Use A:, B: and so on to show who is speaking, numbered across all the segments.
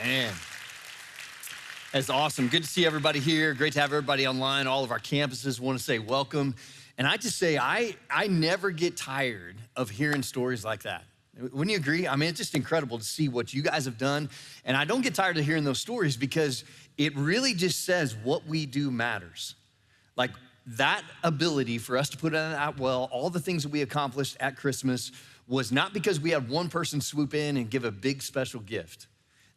A: Man, that's awesome. Good to see everybody here. Great to have everybody online. All of our campuses want to say welcome. And I just say, I never get tired of hearing stories like that. Wouldn't you agree? I mean, it's just incredible to see what you guys have done. And I don't get tired of hearing those stories because it really just says what we do matters. Like that ability for us to put it out well, all the things that we accomplished at Christmas was not because we had one person swoop in and give a big special gift.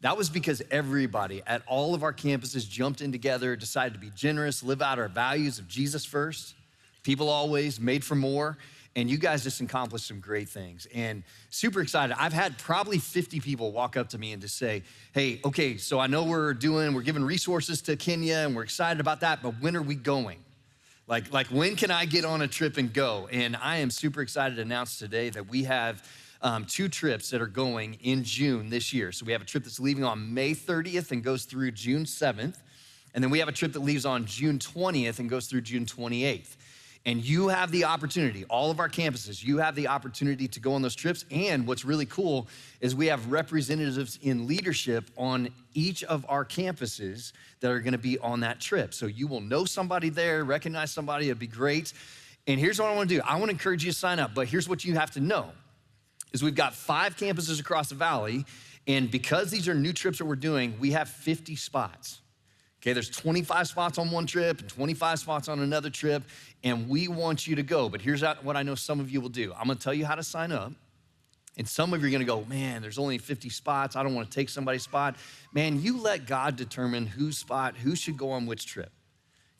A: That was because everybody at all of our campuses jumped in together, decided to be generous, live out our values of Jesus first, people always, made for more, and you guys just accomplished some great things. And super excited. I've had probably 50 people walk up to me and just say, hey, okay, so I know we're giving resources to Kenya and we're excited about that, but when are we going? Like when can I get on a trip and go? And I am super excited to announce today that we have two trips that are going in June this year. So we have a trip that's leaving on May 30th and goes through June 7th. And then we have a trip that leaves on June 20th and goes through June 28th. And you have the opportunity, all of our campuses, you have the opportunity to go on those trips. And what's really cool is we have representatives in leadership on each of our campuses that are gonna be on that trip. So you will know somebody there, recognize somebody, it'd be great. And here's what I wanna do. I wanna encourage you to sign up, but here's what you have to know. Is we've got 5 campuses across the valley, and because these are new trips that we're doing, we have 50 spots. Okay, there's 25 spots on one trip and 25 spots on another trip, and we want you to go. But here's what I know some of you will do. I'm gonna tell you how to sign up, and some of you are gonna go, man, there's only 50 spots. I don't wanna take somebody's spot. Man, you let God determine who should go on which trip.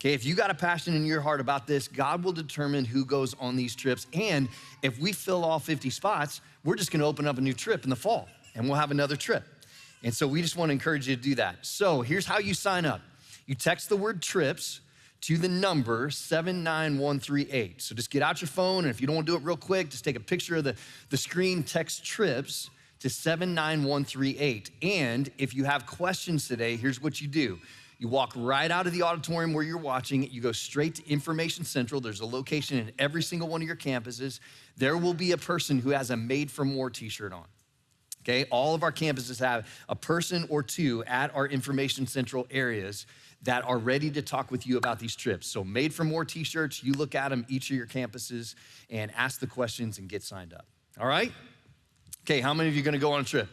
A: Okay, if you got a passion in your heart about this, God will determine who goes on these trips. And if we fill all 50 spots, we're just gonna open up a new trip in the fall and we'll have another trip. And so we just wanna encourage you to do that. So here's how you sign up. You text the word trips to the number 79138. So just get out your phone, and if you don't wanna do it real quick, just take a picture of the screen, text trips to 79138. And if you have questions today, here's what you do. You walk right out of the auditorium where you're watching it. You go straight to Information Central. There's a location in every single one of your campuses. There will be a person who has a Made for More t-shirt on. Okay, all of our campuses have a person or two at our Information Central areas that are ready to talk with you about these trips. So Made for More t-shirts, you look at them, each of your campuses, and ask the questions and get signed up. All right? Okay, how many of you are gonna go on a trip?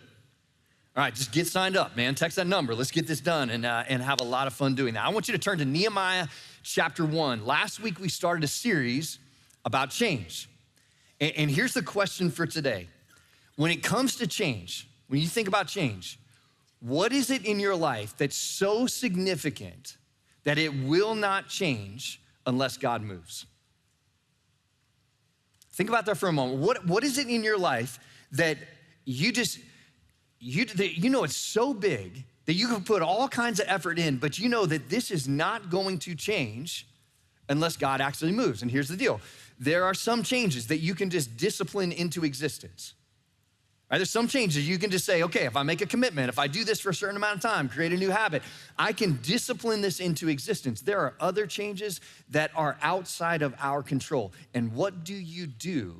A: All right, just get signed up, man. Text that number. Let's get this done and have a lot of fun doing that. I want you to turn to Nehemiah chapter 1. Last week, we started a series about change. And here's the question for today. When it comes to change, when you think about change, what is it in your life that's so significant that it will not change unless God moves? Think about that for a moment. What is it in your life that you know it's so big that you can put all kinds of effort in, but you know that this is not going to change unless God actually moves? And here's the deal. There are some changes that you can just discipline into existence. Right? There's some changes you can just say, okay, if I make a commitment, if I do this for a certain amount of time, create a new habit, I can discipline this into existence. There are other changes that are outside of our control. And what do you do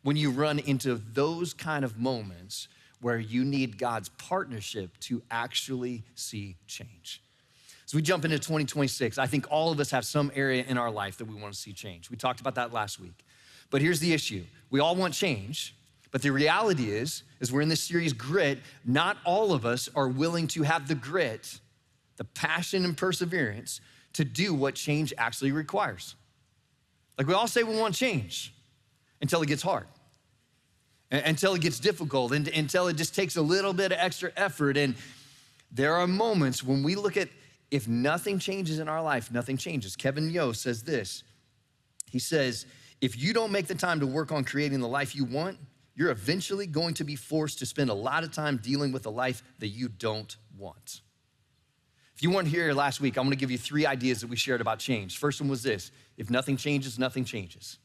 A: when you run into those kind of moments where you need God's partnership to actually see change? As we jump into 2026, I think all of us have some area in our life that we want to see change. We talked about that last week. But here's the issue. We all want change, but the reality is we're in this series, Grit, not all of us are willing to have the grit, the passion and perseverance to do what change actually requires. Like we all say we want change until it gets hard, until it gets difficult, and until it just takes a little bit of extra effort. And there are moments when we look at, if nothing changes in our life, nothing changes. Kevin Yo says this. He says, if you don't make the time to work on creating the life you want, you're eventually going to be forced to spend a lot of time dealing with a life that you don't want. If you weren't here last week, I'm gonna give you 3 ideas that we shared about change. First one was this: if nothing changes, nothing changes.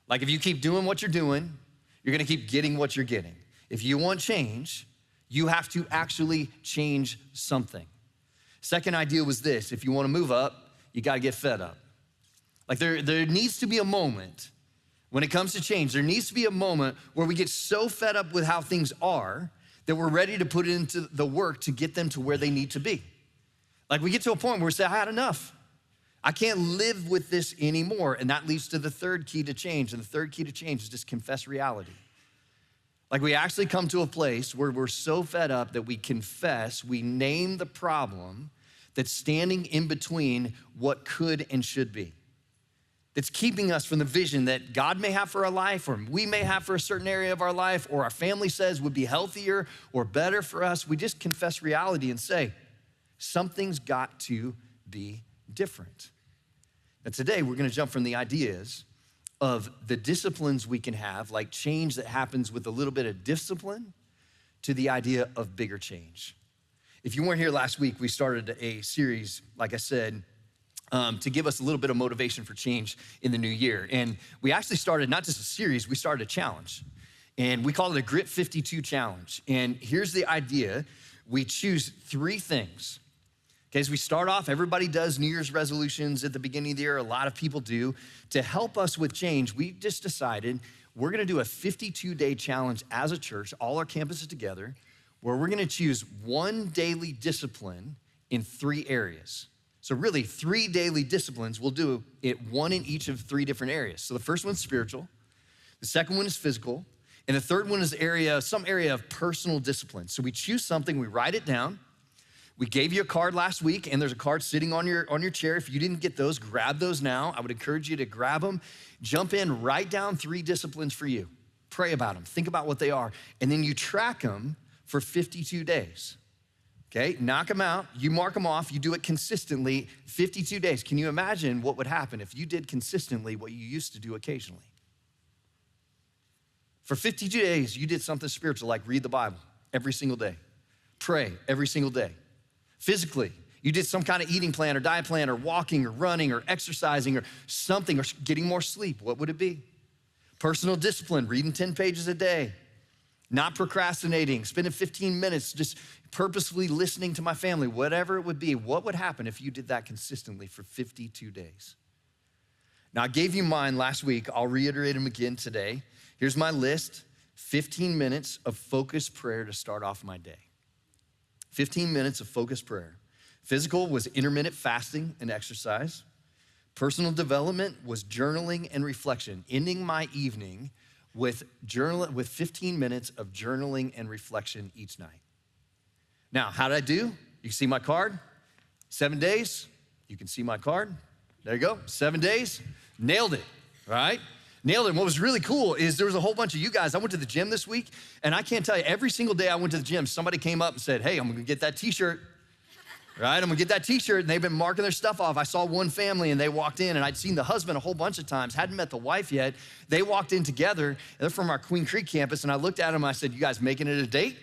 A: Like if you keep doing what you're doing, you're gonna keep getting what you're getting. If you want change, you have to actually change something. Second idea was this: if you wanna move up, you gotta get fed up. Like there needs to be a moment when it comes to change. There needs to be a moment where we get so fed up with how things are that we're ready to put into the work to get them to where they need to be. Like we get to a point where we say, I had enough. I can't live with this anymore. And that leads to the third key to change. And the third key to change is just confess reality. Like we actually come to a place where we're so fed up that we confess, we name the problem that's standing in between what could and should be. That's keeping us from the vision that God may have for our life, or we may have for a certain area of our life, or our family says would be healthier or better for us. We just confess reality and say, something's got to be different. And today we're gonna jump from the ideas of the disciplines we can have, like change that happens with a little bit of discipline, to the idea of bigger change. If you weren't here last week, we started a series, like I said, to give us a little bit of motivation for change in the new year. And we actually started not just a series, we started a challenge. And we call it a Grit 52 challenge. And here's the idea. We choose 3 things. Okay, as we start off, everybody does New Year's resolutions at the beginning of the year. A lot of people do. To help us with change, we just decided we're gonna do a 52-day challenge as a church, all our campuses together, where we're gonna choose one daily discipline in 3 areas. So really 3 daily disciplines. We'll do it, one in each of 3 different areas. So the first one's spiritual, the second one is physical, and the third one is some area of personal discipline. So we choose something, we write it down. We gave you a card last week, and there's a card sitting on your chair. If you didn't get those, grab those now. I would encourage you to grab them, jump in, write down 3 disciplines for you. Pray about them, think about what they are, and then you track them for 52 days. Okay, knock them out, you mark them off, you do it consistently, 52 days. Can you imagine what would happen if you did consistently what you used to do occasionally? For 52 days, you did something spiritual, like read the Bible every single day, pray every single day. Physically, you did some kind of eating plan or diet plan or walking or running or exercising or something, or getting more sleep. What would it be? Personal discipline, reading 10 pages a day, not procrastinating, spending 15 minutes just purposefully listening to my family, whatever it would be. What would happen if you did that consistently for 52 days? Now, I gave you mine last week. I'll reiterate them again today. Here's my list: 15 minutes of focused prayer to start off my day. 15 minutes of focused prayer. Physical was intermittent fasting and exercise. Personal development was journaling and reflection, ending my evening with 15 minutes of journaling and reflection each night. Now, how did I do? You can see my card. 7 days, you can see my card. There you go, 7 days, nailed it, right? Nailed it. And what was really cool is there was a whole bunch of you guys. I went to the gym this week, and I can't tell you, every single day I went to the gym, somebody came up and said, hey, I'm gonna get that t-shirt, right? I'm gonna get that t-shirt, and they've been marking their stuff off. I saw one family, and they walked in, and I'd seen the husband a whole bunch of times, hadn't met the wife yet. They walked in together, and they're from our Queen Creek campus, and I looked at them, and I said, you guys making it a date?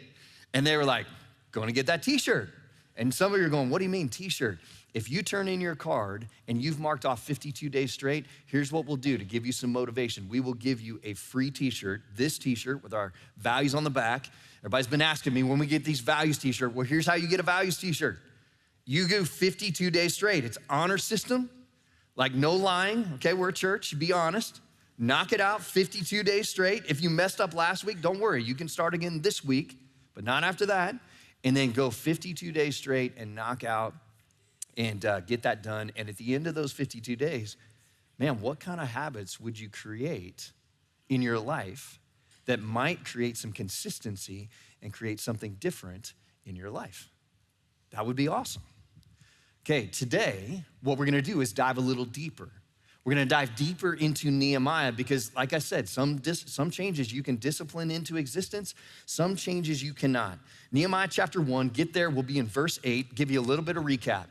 A: And they were like, going to get that t-shirt. And some of you are going, what do you mean t-shirt? If you turn in your card and you've marked off 52 days straight, here's what we'll do to give you some motivation. We will give you a free t-shirt, this t-shirt with our values on the back. Everybody's been asking me when we get these values t-shirt. Well, here's how you get a values t-shirt. You go 52 days straight. It's honor system, like no lying. Okay, we're a church, be honest. Knock it out 52 days straight. If you messed up last week, don't worry. You can start again this week, but not after that. And then go 52 days straight and knock out and get that done. And at the end of those 52 days, man, what kind of habits would you create in your life that might create some consistency and create something different in your life? That would be awesome. Okay, today, what we're gonna do is dive a little deeper. We're gonna dive deeper into Nehemiah because, like I said, some changes you can discipline into existence, some changes you cannot. Nehemiah chapter 1, get there, we'll be in verse 8, give you a little bit of recap.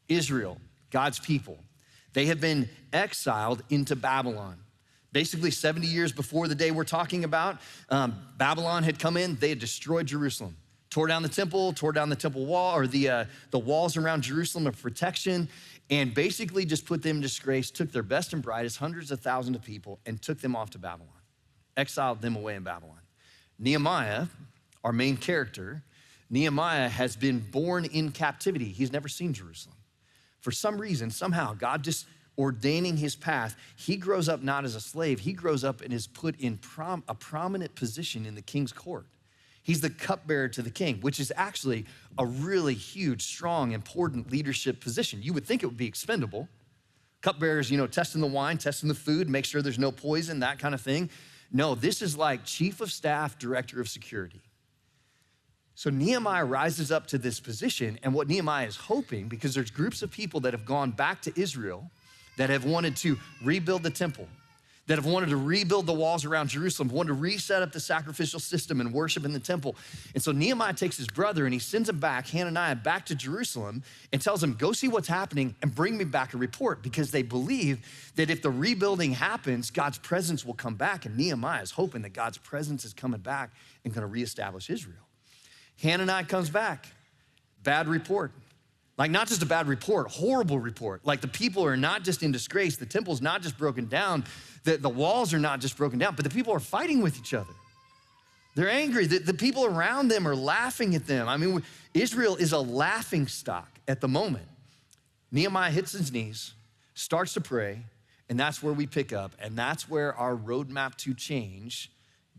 A: Israel, God's people, they have been exiled into Babylon. Basically 70 years before the day we're talking about, Babylon had come in, they had destroyed Jerusalem. Tore down the temple wall, or the walls around Jerusalem of protection, and basically just put them in disgrace, took their best and brightest, hundreds of thousands of people, and took them off to Babylon, exiled them away in Babylon. Nehemiah, our main character, Nehemiah has been born in captivity. He's never seen Jerusalem. For some reason, somehow, God just ordaining his path, he grows up not as a slave, he grows up and is put in a prominent position in the king's court. He's the cupbearer to the king, which is actually a really huge, strong, important leadership position. You would think it would be expendable. Cupbearers, testing the wine, testing the food, make sure there's no poison, that kind of thing. No, this is like chief of staff, director of security. So Nehemiah rises up to this position, and what Nehemiah is hoping, because there's groups of people that have gone back to Israel that have wanted to rebuild the temple, that have wanted to rebuild the walls around Jerusalem, wanted to reset up the sacrificial system and worship in the temple. And so Nehemiah takes his brother and he sends him back, Hananiah, back to Jerusalem and tells him, go see what's happening and bring me back a report, because they believe that if the rebuilding happens, God's presence will come back. And Nehemiah is hoping that God's presence is coming back and gonna reestablish Israel. Hananiah comes back, bad report. Like not just a bad report, horrible report. Like the people are not just in disgrace, the temple's not just broken down, the walls are not just broken down, but the people are fighting with each other. They're angry, the people around them are laughing at them. I mean, Israel is a laughing stock at the moment. Nehemiah hits his knees, starts to pray, and that's where we pick up, and that's where our roadmap to change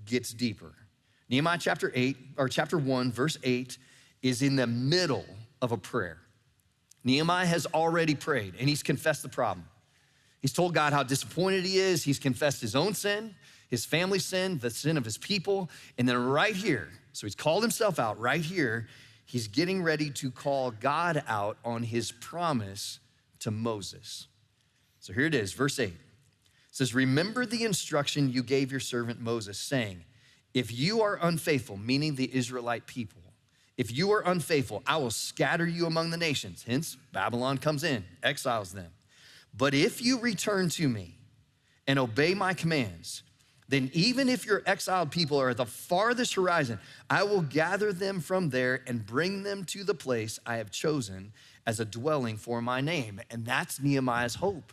A: gets deeper. Nehemiah chapter 1, verse 8 is in the middle of a prayer. Nehemiah has already prayed and he's confessed the problem. He's told God how disappointed he is. He's confessed his own sin, his family's sin, the sin of his people. And then right here, so he's called himself out right here, he's getting ready to call God out on his promise to Moses. So here it is, verse 8. It says, remember the instruction you gave your servant Moses, saying, if you are unfaithful, meaning the Israelite people, if you are unfaithful, I will scatter you among the nations. Hence, Babylon comes in, exiles them. But if you return to me and obey my commands, then even if your exiled people are at the farthest horizon, I will gather them from there and bring them to the place I have chosen as a dwelling for my name. And that's Nehemiah's hope.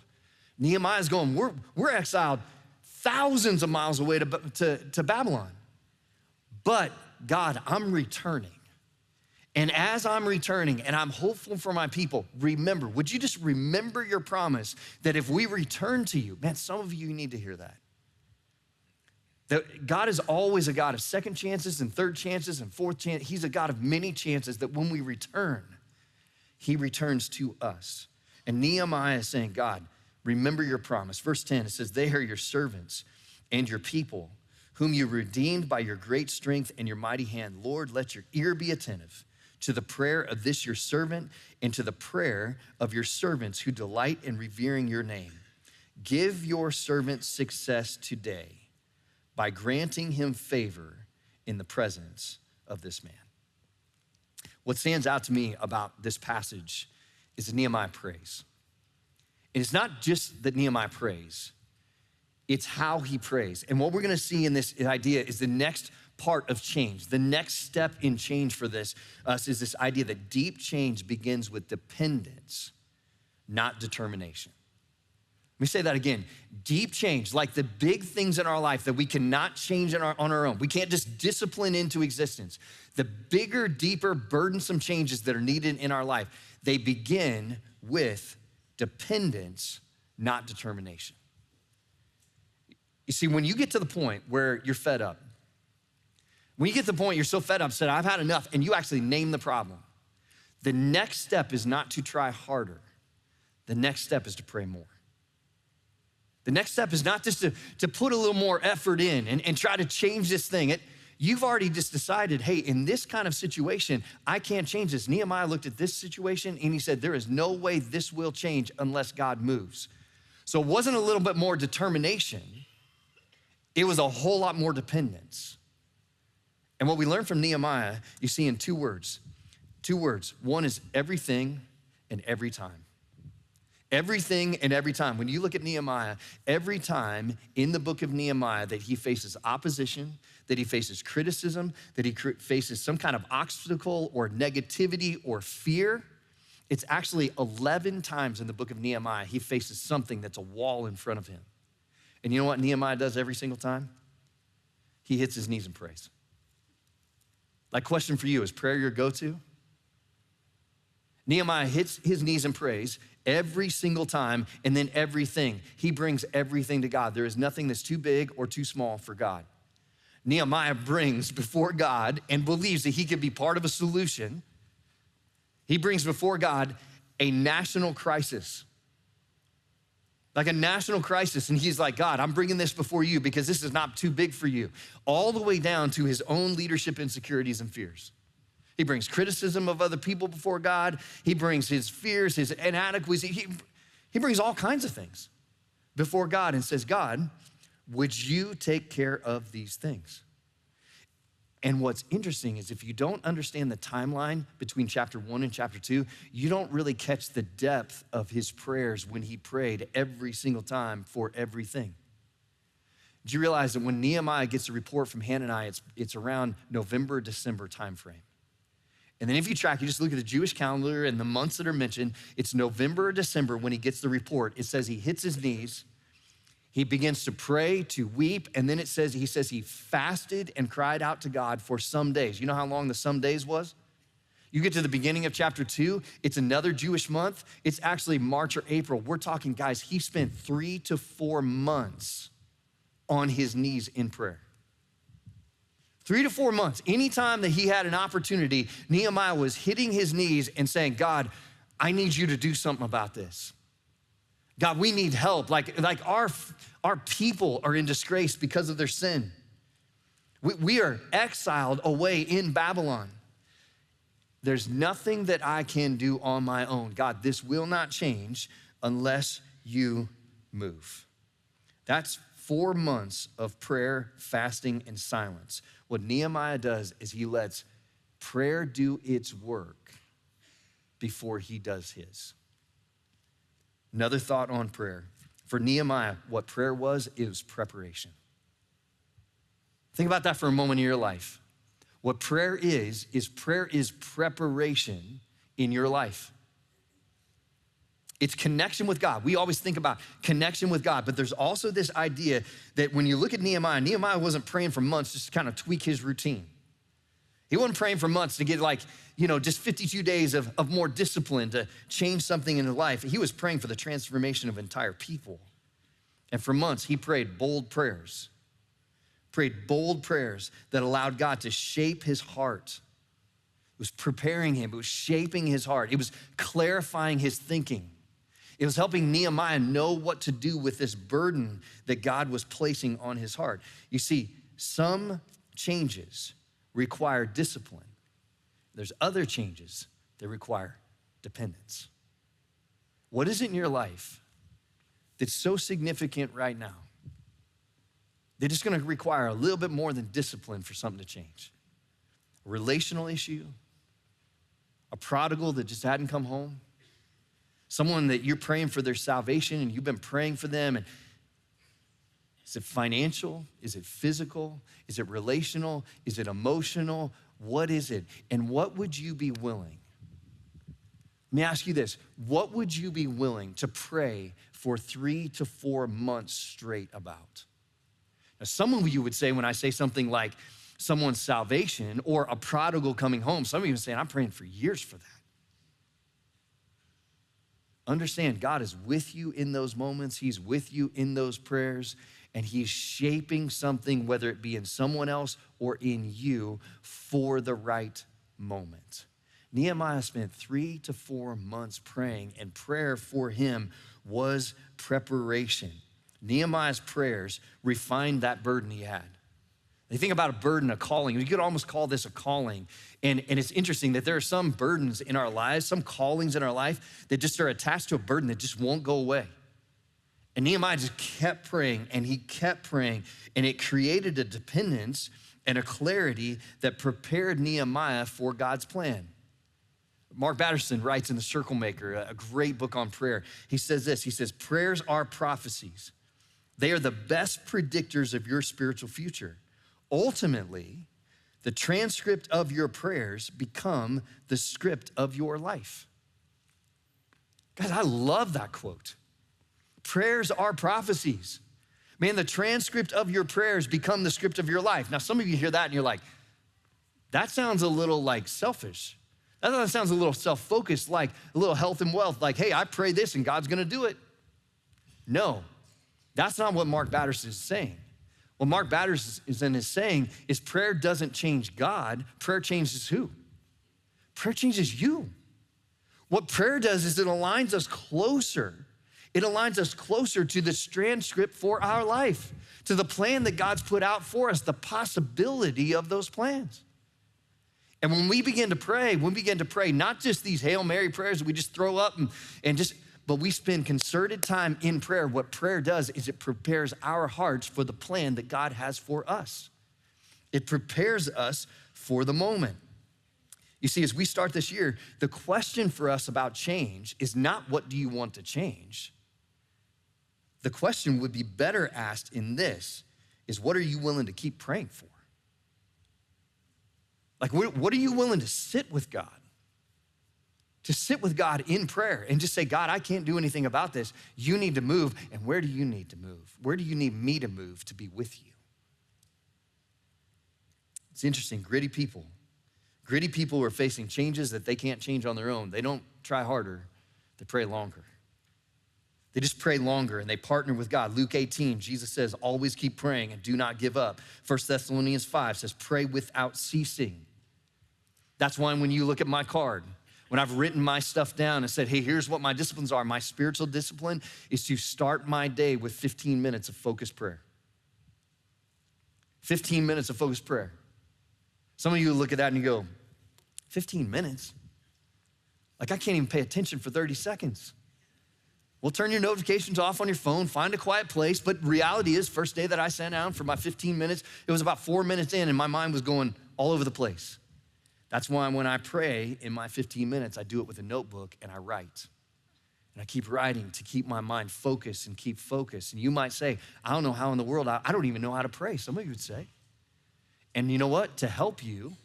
A: Nehemiah's going, we're exiled thousands of miles away to Babylon. But God, I'm returning. And as I'm returning and I'm hopeful for my people, remember, would you just remember your promise that if we return to you, man, some of you need to hear that. That God is always a God of second chances and third chances and fourth chances. He's a God of many chances, that when we return, he returns to us. And Nehemiah is saying, God, remember your promise. Verse 10, it says, they are your servants and your people, whom you redeemed by your great strength and your mighty hand. Lord, let your ear be attentive to the prayer of this your servant and to the prayer of your servants who delight in revering your name. Give your servant success today by granting him favor in the presence of this man. What stands out to me about this passage is that Nehemiah prays. And it's not just that Nehemiah prays, it's how he prays. And what we're gonna see in this idea is the next part of change. The next step in change for us is this idea that deep change begins with dependence, not determination. Let me say that again. Deep change, like the big things in our life that we cannot change on our own. We can't just discipline into existence. The bigger, deeper, burdensome changes that are needed in our life, they begin with dependence, not determination. You see, when you get to the point where you're fed up, when you get to the point you're so fed up, said, I've had enough, and you actually name the problem, the next step is not to try harder. The next step is to pray more. The next step is not just to put a little more effort in and try to change this thing. You've already just decided, hey, in this kind of situation, I can't change this. Nehemiah looked at this situation and he said, there is no way this will change unless God moves. So it wasn't a little bit more determination. It was a whole lot more dependence. And what we learn from Nehemiah, you see in two words. One is everything and every time. Everything and every time. When you look at Nehemiah, every time in the book of Nehemiah that he faces opposition, that he faces criticism, that he faces some kind of obstacle or negativity or fear, it's actually 11 times in the book of Nehemiah he faces something that's a wall in front of him. And you know what Nehemiah does every single time? He hits his knees and prays. Like, question for you, is prayer your go-to? Nehemiah hits his knees and prays every single time, and then everything. He brings everything to God. There is nothing that's too big or too small for God. Nehemiah brings before God and believes that he could be part of a solution. He brings before God a national crisis. Like a national crisis. And he's like, God, I'm bringing this before you because this is not too big for you. All the way down to his own leadership insecurities and fears. He brings criticism of other people before God. He brings his fears, his inadequacies. He brings all kinds of things before God and says, God, would you take care of these things? And what's interesting is if you don't understand the timeline between chapter 1 and chapter 2, you don't really catch the depth of his prayers when he prayed every single time for everything. Did you realize that when Nehemiah gets a report from Hananiah, it's around November, December timeframe? And then if you track, you just look at the Jewish calendar and the months that are mentioned, it's November or December when he gets the report. It says he hits his knees, he begins to pray, to weep, and then he says he fasted and cried out to God for some days. You know how long the some days was? You get to the beginning of chapter 2, it's another Jewish month. It's actually March or April. We're talking, guys, he spent 3 to 4 months on his knees in prayer. 3 to 4 months. Anytime that he had an opportunity, Nehemiah was hitting his knees and saying, God, I need you to do something about this. God, we need help. Like our people are in disgrace because of their sin. We are exiled away in Babylon. There's nothing that I can do on my own. God, this will not change unless you move. That's 4 months of prayer, fasting, and silence. What Nehemiah does is he lets prayer do its work before he does his. Another thought on prayer. For Nehemiah, what prayer was, it was preparation. Think about that for a moment in your life. What prayer is preparation in your life. It's connection with God. We always think about connection with God, but there's also this idea that when you look at Nehemiah wasn't praying for months just to kind of tweak his routine. He wasn't praying for months to get just 52 days of more discipline to change something in his life. He was praying for the transformation of entire people. And for months, he prayed bold prayers that allowed God to shape his heart. It was preparing him. It was shaping his heart. It was clarifying his thinking. It was helping Nehemiah know what to do with this burden that God was placing on his heart. You see, some changes require discipline. There's other changes that require dependence. What is it in your life that's so significant right now that it's gonna require a little bit more than discipline for something to change? A relational issue, a prodigal that just hadn't come home, someone that you're praying for their salvation and you've been praying for them. And is it financial? Is it physical? Is it relational? Is it emotional? What is it? And what would you be willing? Let me ask you this. What would you be willing to pray for 3 to 4 months straight about? Now, some of you would say when I say something like someone's salvation or a prodigal coming home, some of you would say, I'm praying for years for that. Understand, God is with you in those moments. He's with you in those prayers, and he's shaping something, whether it be in someone else or in you, for the right moment. Nehemiah spent 3 to 4 months praying, and prayer for him was preparation. Nehemiah's prayers refined that burden he had. You think about a burden, a calling. You could almost call this a calling. And it's interesting that there are some burdens in our lives, some callings in our life that just are attached to a burden that just won't go away. And Nehemiah just kept praying and he kept praying, and it created a dependence and a clarity that prepared Nehemiah for God's plan. Mark Batterson writes in The Circle Maker, a great book on prayer. He says this, he says, prayers are prophecies. They are the best predictors of your spiritual future. Ultimately, the transcript of your prayers become the script of your life. Guys, I love that quote. Prayers are prophecies. Man, the transcript of your prayers become the script of your life. Now, some of you hear that and you're like, that sounds a little like selfish. That sounds a little self-focused, like a little health and wealth, like, hey, I pray this and God's gonna do it. No, that's not what Mark Batterson is saying. What Mark Batters is saying is prayer doesn't change God, prayer changes who? Prayer changes you. What prayer does is it aligns us closer. It aligns us closer to the transcript for our life, to the plan that God's put out for us, the possibility of those plans. And when we begin to pray, not just these Hail Mary prayers that we just throw up but we spend concerted time in prayer. What prayer does is it prepares our hearts for the plan that God has for us. It prepares us for the moment. You see, as we start this year, the question for us about change is not what do you want to change? The question would be better asked in this is what are you willing to keep praying for? Like, what are you willing to sit with God? To sit with God in prayer and just say, God, I can't do anything about this. You need to move. And where do you need to move? Where do you need me to move to be with you? It's interesting, gritty people are facing changes that they can't change on their own. They don't try harder, they pray longer. They just pray longer and they partner with God. Luke 18, Jesus says, always keep praying and do not give up. 1 Thessalonians 5 says, pray without ceasing. That's why when you look at my card, when I've written my stuff down and said, hey, here's what my disciplines are. My spiritual discipline is to start my day with 15 minutes of focused prayer. 15 minutes of focused prayer. Some of you look at that and you go, 15 minutes? Like I can't even pay attention for 30 seconds. Well, turn your notifications off on your phone, find a quiet place. But reality is, first day that I sat down for my 15 minutes, it was about 4 minutes in and my mind was going all over the place. That's why when I pray in my 15 minutes, I do it with a notebook and I write. And I keep writing to keep my mind focused and keep focused. And you might say, I don't know how in the world, I don't even know how to pray. Some of you would say. And you know what? To help you,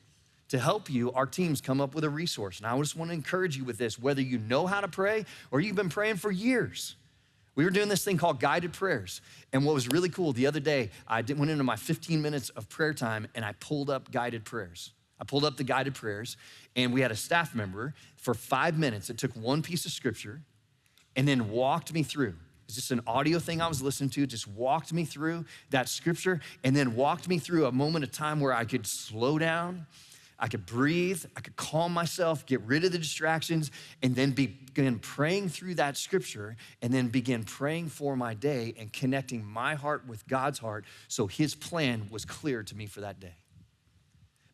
A: our teams come up with a resource. And I just want to encourage you with this, whether you know how to pray or you've been praying for years. We were doing this thing called guided prayers. And what was really cool, the other day, I went into my 15 minutes of prayer time and I pulled up guided prayers. I pulled up the guided prayers and we had a staff member for 5 minutes that took one piece of scripture and then walked me through. It's just an audio thing I was listening to, just walked me through that scripture and then walked me through a moment of time where I could slow down, I could breathe, I could calm myself, get rid of the distractions, and then begin praying through that scripture and then begin praying for my day and connecting my heart with God's heart so his plan was clear to me for that day.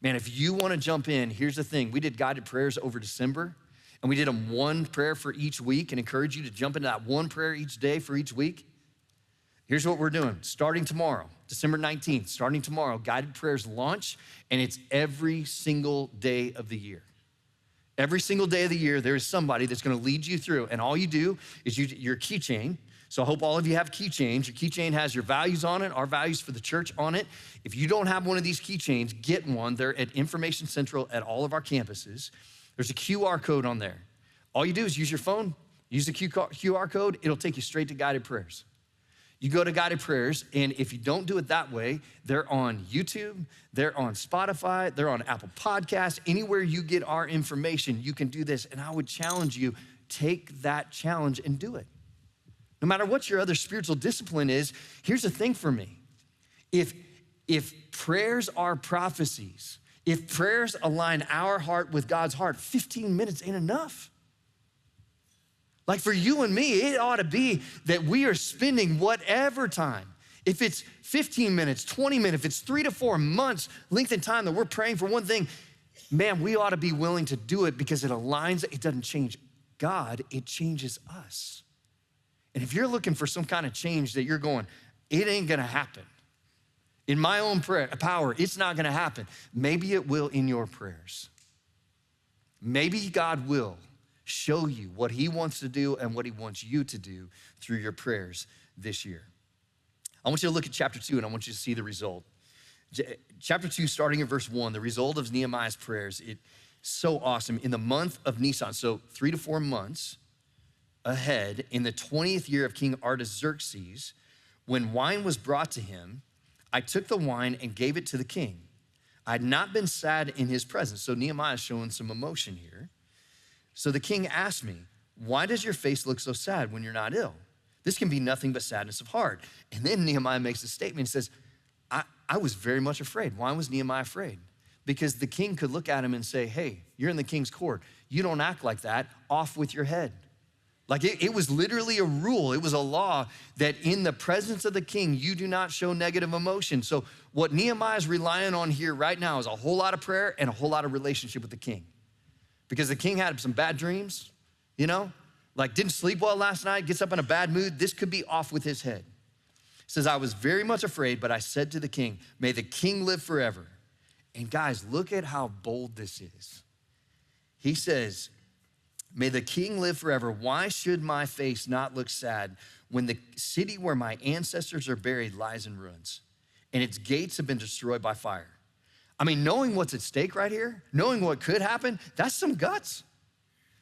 A: Man, if you want to jump in, here's the thing. We did guided prayers over December, and we did them one prayer for each week and encourage you to jump into that one prayer each day for each week. Here's what we're doing. Starting tomorrow, December 19th, starting tomorrow, guided prayers launch, and it's every single day of the year. Every single day of the year, there is somebody that's going to lead you through, and all you do is your keychain. So I hope all of you have keychains. Your keychain has your values on it, our values for the church on it. If you don't have one of these keychains, get one. They're at Information Central at all of our campuses. There's a QR code on there. All you do is use your phone, use the QR code. It'll take you straight to guided prayers. You go to guided prayers, and if you don't do it that way, they're on YouTube, they're on Spotify, they're on Apple Podcasts. Anywhere you get our information, you can do this. And I would challenge you, take that challenge and do it. No matter what your other spiritual discipline is, here's the thing for me. If prayers are prophecies, if prayers align our heart with God's heart, 15 minutes ain't enough. Like for you and me, it ought to be that we are spending whatever time. If it's 15 minutes, 20 minutes, if it's 3 to 4 months length in time that we're praying for one thing, man, we ought to be willing to do it because it aligns, it doesn't change God, it changes us. And if you're looking for some kind of change that you're going, it ain't gonna happen. In my own power, it's not gonna happen. Maybe it will in your prayers. Maybe God will show you what he wants to do and what he wants you to do through your prayers this year. I want you to look at chapter 2 and I want you to see the result. Chapter 2, starting in verse 1, the result of Nehemiah's prayers, it's so awesome. In the month of Nisan, so 3 to 4 months ahead, in the 20th year of King Artaxerxes, when wine was brought to him, I took the wine and gave it to the king. I had not been sad in his presence. So Nehemiah is showing some emotion here. So the king asked me, why does your face look so sad when you're not ill? This can be nothing but sadness of heart. And then Nehemiah makes a statement. He says, I was very much afraid. Why was Nehemiah afraid? Because the king could look at him and say, hey, you're in the king's court. You don't act like that. Off with your head. Like it was literally a rule. It was a law that in the presence of the king, you do not show negative emotion. So what Nehemiah is relying on here right now is a whole lot of prayer and a whole lot of relationship with the king. Because the king had some bad dreams, like didn't sleep well last night, gets up in a bad mood. This could be off with his head. It says, I was very much afraid, but I said to the king, may the king live forever. And guys, look at how bold this is. He says, may the king live forever. Why should my face not look sad when the city where my ancestors are buried lies in ruins and its gates have been destroyed by fire? I mean, knowing what's at stake right here, knowing what could happen, that's some guts.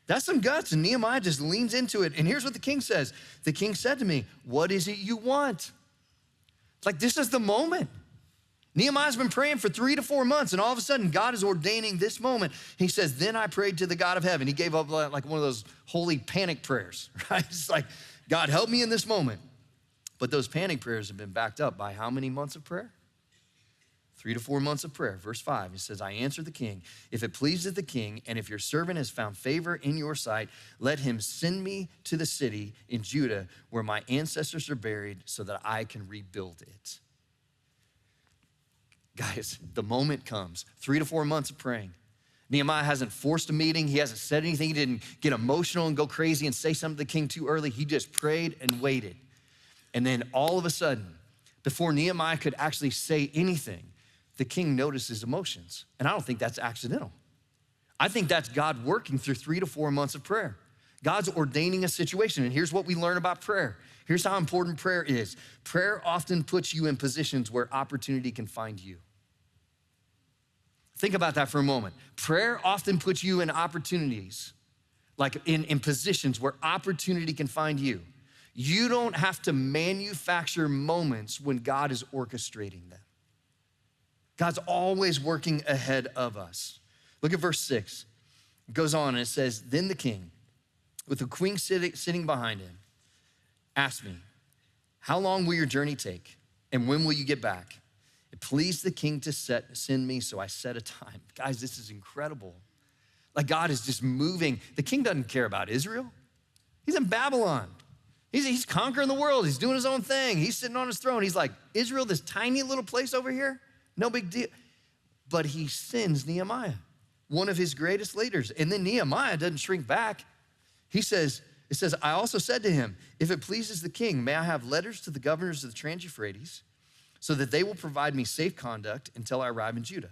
A: That's some guts. And Nehemiah just leans into it. And here's what the king says. The king said to me, what is it you want? It's like, this is the moment. Nehemiah's been praying for 3 to 4 months, and all of a sudden, God is ordaining this moment. He says, then I prayed to the God of heaven. He gave up like one of those holy panic prayers, right? It's like, God, help me in this moment. But those panic prayers have been backed up by how many months of prayer? 3 to 4 months of prayer. Verse 5, he says, I answered the king, if it pleases the king, and if your servant has found favor in your sight, let him send me to the city in Judah where my ancestors are buried so that I can rebuild it. Guys, the moment comes, 3 to 4 months of praying. Nehemiah hasn't forced a meeting. He hasn't said anything. He didn't get emotional and go crazy and say something to the king too early. He just prayed and waited. And then all of a sudden, before Nehemiah could actually say anything, the king noticed his emotions. And I don't think that's accidental. I think that's God working through 3 to 4 months of prayer. God's ordaining a situation. And here's what we learn about prayer. Here's how important prayer is. Prayer often puts you in positions where opportunity can find you. Think about that for a moment. Prayer often puts you in opportunities, like in positions where opportunity can find you. You don't have to manufacture moments when God is orchestrating them. God's always working ahead of us. Look at verse 6. It goes on and it says, then the king, with the queen sitting behind him, asked me, how long will your journey take? And when will you get back? It pleased the king to send me, so I set a time. Guys, this is incredible. Like God is just moving. The king doesn't care about Israel. He's in Babylon. He's conquering the world. He's doing his own thing. He's sitting on his throne. He's like, Israel, this tiny little place over here? No big deal. But he sends Nehemiah, one of his greatest leaders. And then Nehemiah doesn't shrink back. It says, I also said to him, if it pleases the king, may I have letters to the governors of the Trans-Euphrates so that they will provide me safe conduct until I arrive in Judah.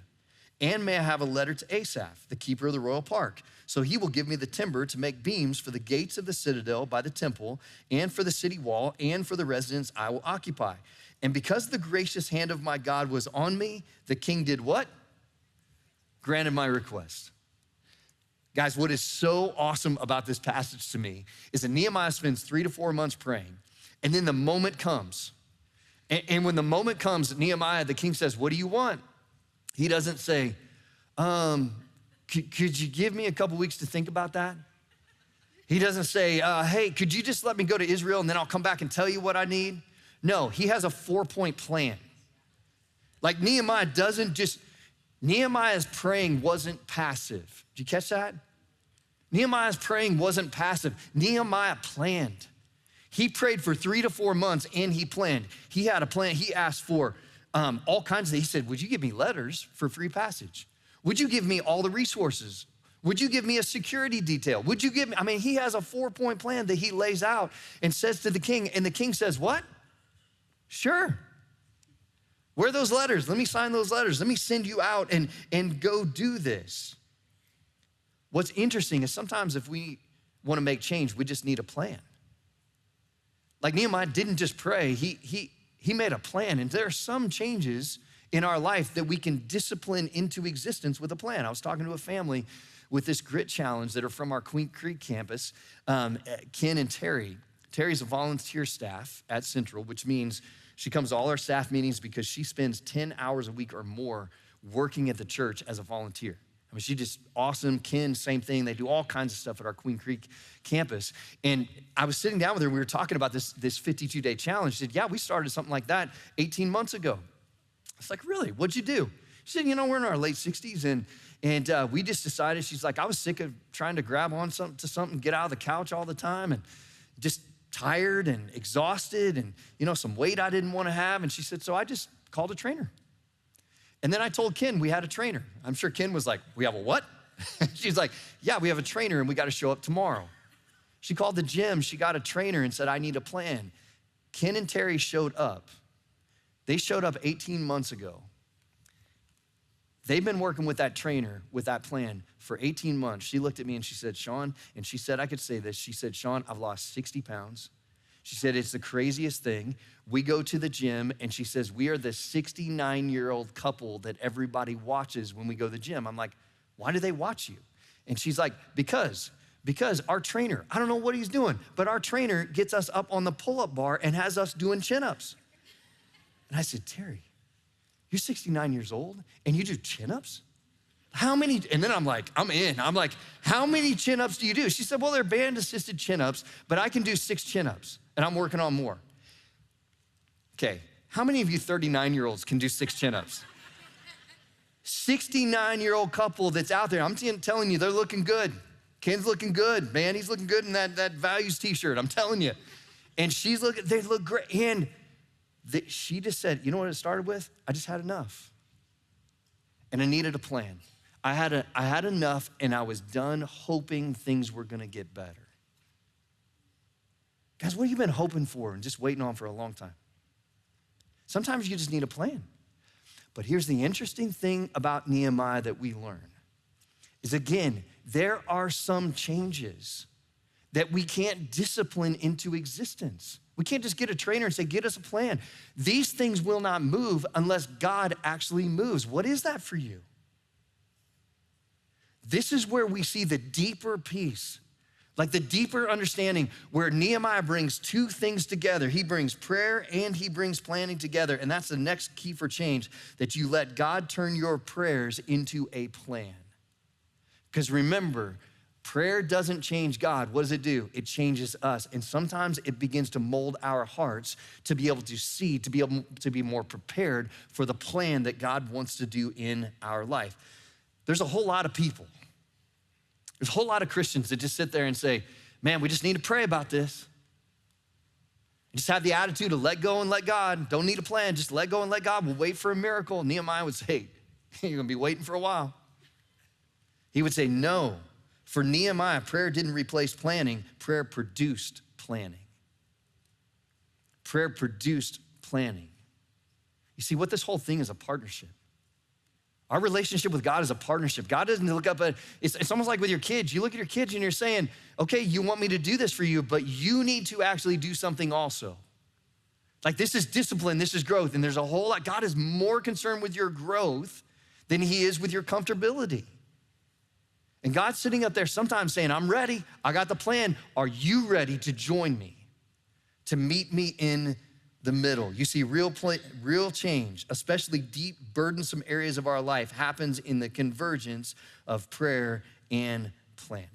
A: And may I have a letter to Asaph, the keeper of the royal park, so he will give me the timber to make beams for the gates of the citadel by the temple and for the city wall and for the residence I will occupy. And because the gracious hand of my God was on me, the king did what? Granted my request. Guys, what is so awesome about this passage to me is that Nehemiah spends 3 to 4 months praying, and then the moment comes. And when the moment comes, Nehemiah, the king says, what do you want? He doesn't say, could you give me a couple weeks to think about that? He doesn't say, hey, could you just let me go to Israel and then I'll come back and tell you what I need? No, he has a 4-point plan. Like Nehemiah's praying wasn't passive. Did you catch that? Nehemiah's praying wasn't passive. Nehemiah planned. He prayed for 3 to 4 months and he planned. He had a plan. He asked for all kinds of things. He said, would you give me letters for free passage? Would you give me all the resources? Would you give me a security detail? Would you give me, he has a 4-point plan that he lays out and says to the king, and the king says, what? Sure. Where are those letters? Let me sign those letters. Let me send you out and go do this. What's interesting is sometimes if we want to make change, we just need a plan. Like Nehemiah didn't just pray, he made a plan. And there are some changes in our life that we can discipline into existence with a plan. I was talking to a family with this grit challenge that are from our Queen Creek campus, Ken and Terry. Terry's a volunteer staff at Central, which means she comes to all our staff meetings because she spends 10 hours a week or more working at the church as a volunteer. She's just awesome. Ken, same thing. They do all kinds of stuff at our Queen Creek campus. And I was sitting down with her, and we were talking about this 52-day challenge. She said, yeah, we started something like that 18 months ago. was like, really? What'd you do? She said, we're in our late 60s and we just decided, she's like, I was sick of trying to grab on to something, get out of the couch all the time and just tired and exhausted and, some weight I didn't want to have. And she said, so I just called a trainer. And then I told Ken we had a trainer. I'm sure Ken was like, we have a what? She's like, yeah, we have a trainer and we got to show up tomorrow. She called the gym, she got a trainer and said, I need a plan. Ken and Terry showed up. They showed up 18 months ago. They've been working with that trainer, with that plan for 18 months. She looked at me and she said, Sean, and she said I could say this. She said, Sean, I've lost 60 pounds. She said, it's the craziest thing. We go to the gym and she says, we are the 69-year-old couple that everybody watches when we go to the gym. I'm like, why do they watch you? And she's like, because our trainer, I don't know what he's doing, but our trainer gets us up on the pull-up bar and has us doing chin-ups. And I said, Terry, you're 69 years old and you do chin-ups? How many? And then I'm like, I'm in. I'm like, how many chin-ups do you do? She said, well, they're band-assisted chin-ups, but I can do 6 chin-ups and I'm working on more. Okay, how many of you 39-year-olds can do 6 chin-ups? 69-year-old couple that's out there, I'm telling you, they're looking good. Ken's looking good, man. He's looking good in that values t-shirt, I'm telling you. And they look great. And she just said, you know what it started with? I just had enough. And I needed a plan. I had enough and I was done hoping things were gonna get better. Guys, what have you been hoping for and just waiting on for a long time? Sometimes you just need a plan. But here's the interesting thing about Nehemiah that we learn is, again, there are some changes that we can't discipline into existence. We can't just get a trainer and say, get us a plan. These things will not move unless God actually moves. What is that for you? This is where we see the deeper piece, like the deeper understanding where Nehemiah brings 2 things together. He brings prayer and he brings planning together. And that's the next key for change, that you let God turn your prayers into a plan. Because remember, prayer doesn't change God. What does it do? It changes us. And sometimes it begins to mold our hearts to be able to see, to be able to be more prepared for the plan that God wants to do in our life. There's a whole lot of people. There's a whole lot of Christians that just sit there and say, man, we just need to pray about this. Just have the attitude to let go and let God. Don't need a plan, just let go and let God. We'll wait for a miracle. Nehemiah would say, you're gonna be waiting for a while. He would say, no. For Nehemiah, prayer didn't replace planning, prayer produced planning. Prayer produced planning. You see, what this whole thing is a partnership. Our relationship with God is a partnership. God doesn't look up at, it's almost like with your kids. You look at your kids and you're saying, okay, you want me to do this for you, but you need to actually do something also. Like, this is discipline, this is growth, and there's a whole lot. God is more concerned with your growth than he is with your comfortability. And God's sitting up there sometimes saying, I'm ready, I got the plan. Are you ready to join me, to meet me in the middle? You see, real change, especially deep, burdensome areas of our life, happens in the convergence of prayer and planning.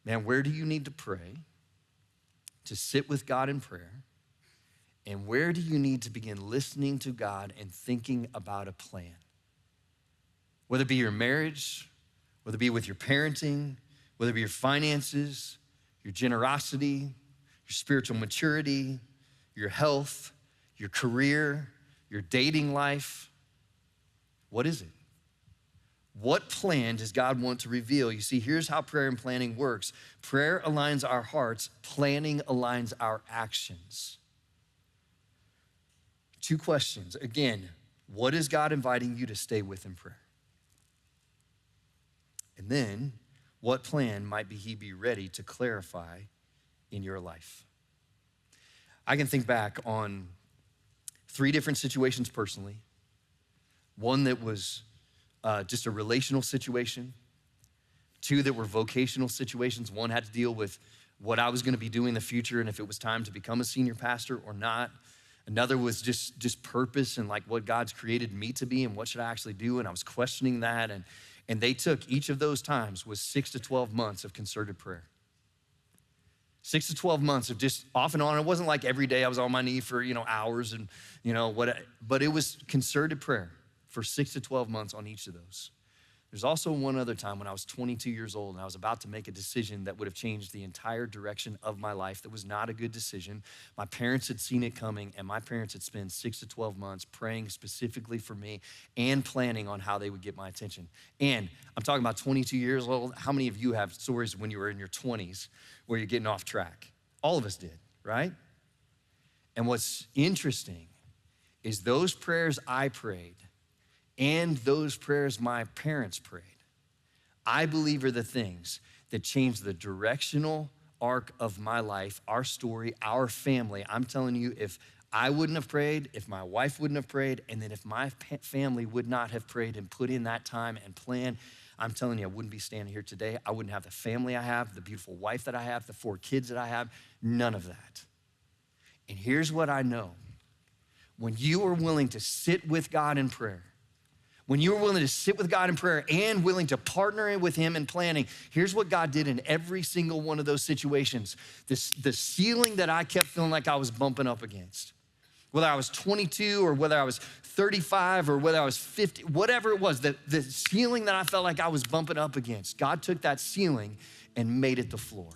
A: Man, where do you need to pray, to sit with God in prayer? And where do you need to begin listening to God and thinking about a plan? Whether it be your marriage, whether it be with your parenting, whether it be your finances, your generosity, your spiritual maturity, your health, your career, your dating life. What is it? What plan does God want to reveal? You see, here's how prayer and planning works. Prayer aligns our hearts, planning aligns our actions. 2 questions. Again, what is God inviting you to stay with in prayer? And then, what plan might he be ready to clarify in your life? I can think back on 3 different situations personally. One that was just a relational situation. 2 that were vocational situations. One had to deal with what I was gonna be doing in the future and if it was time to become a senior pastor or not. Another was just purpose and like what God's created me to be and what should I actually do, and I was questioning that. And they took, each of those times was 6 to 12 months of concerted prayer. 6 to 12 months of just off and on. It wasn't like every day I was on my knee for, hours and, but it was concerted prayer for 6 to 12 months on each of those. There's also one other time when I was 22 years old and I was about to make a decision that would have changed the entire direction of my life. That was not a good decision. My parents had seen it coming, and my parents had spent 6 to 12 months praying specifically for me and planning on how they would get my attention. And I'm talking about 22 years old. How many of you have stories when you were in your 20s where you're getting off track? All of us did, right? And what's interesting is those prayers I prayed and those prayers my parents prayed, I believe are the things that changed the directional arc of my life, our story, our family. I'm telling you, if I wouldn't have prayed, if my wife wouldn't have prayed, and then if my family would not have prayed and put in that time and plan, I'm telling you, I wouldn't be standing here today. I wouldn't have the family I have, the beautiful wife that I have, the 4 kids that I have, none of that. And here's what I know. When you are willing to sit with God in prayer, when you were willing to sit with God in prayer and willing to partner with him in planning, here's what God did in every single one of those situations. The ceiling that I kept feeling like I was bumping up against, whether I was 22 or whether I was 35 or whether I was 50, whatever it was, the ceiling that I felt like I was bumping up against, God took that ceiling and made it the floor.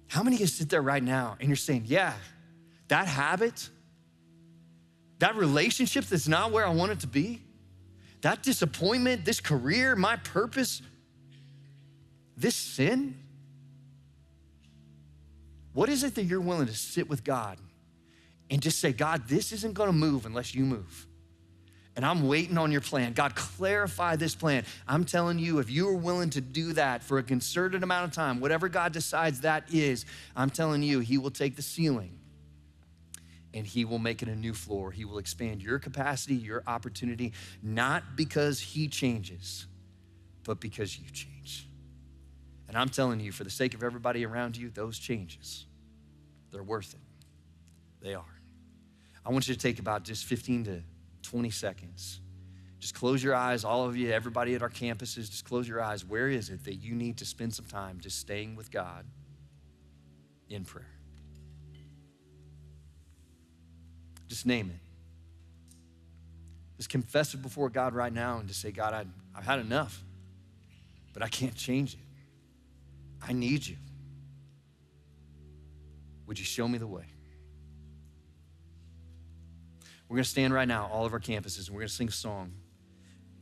A: How many of you sit there right now and you're saying, yeah, that habit, that relationship that's not where I want it to be, that disappointment, this career, my purpose, this sin? What is it that you're willing to sit with God and just say, God, this isn't gonna move unless you move. And I'm waiting on your plan. God, clarify this plan. I'm telling you, if you are willing to do that for a concerted amount of time, whatever God decides that is, I'm telling you, he will take the ceiling and he will make it a new floor. He will expand your capacity, your opportunity, not because he changes, but because you change. And I'm telling you, for the sake of everybody around you, those changes, they're worth it. They are. I want you to take about just 15 to 20 seconds. Just close your eyes, all of you, everybody at our campuses, just close your eyes. Where is it that you need to spend some time just staying with God in prayer? Just name it. Just confess it before God right now and just say, God, I've had enough, but I can't change it. I need you. Would you show me the way? We're gonna stand right now, all of our campuses, and we're gonna sing a song.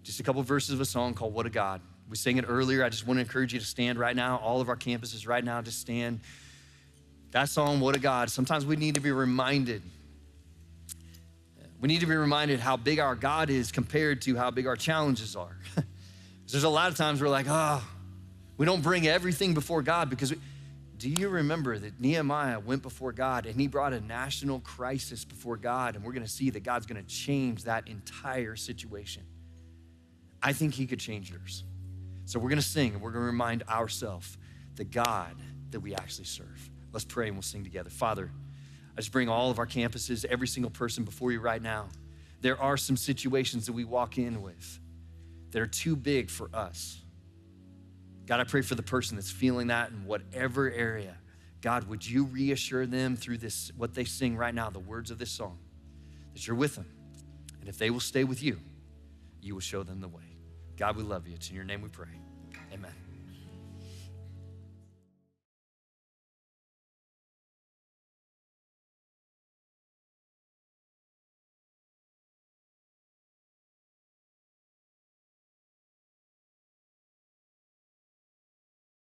A: Just a couple verses of a song called What a God. We sang it earlier. I just wanna encourage you to stand right now, all of our campuses right now, just stand. That song, What a God. Sometimes we need to be reminded. We need to be reminded how big our God is compared to how big our challenges are. There's a lot of times we're like, we don't bring everything before God because do you remember that Nehemiah went before God and he brought a national crisis before God, and we're gonna see that God's gonna change that entire situation. I think he could change yours. So we're gonna sing and we're gonna remind ourselves the God that we actually serve. Let's pray and we'll sing together. Father, I just bring all of our campuses, every single person before you right now. There are some situations that we walk in with that are too big for us. God, I pray for the person that's feeling that in whatever area. God, would you reassure them through this, what they sing right now, the words of this song, that you're with them. And if they will stay with you, you will show them the way. God, we love you. It's in your name we pray. Amen.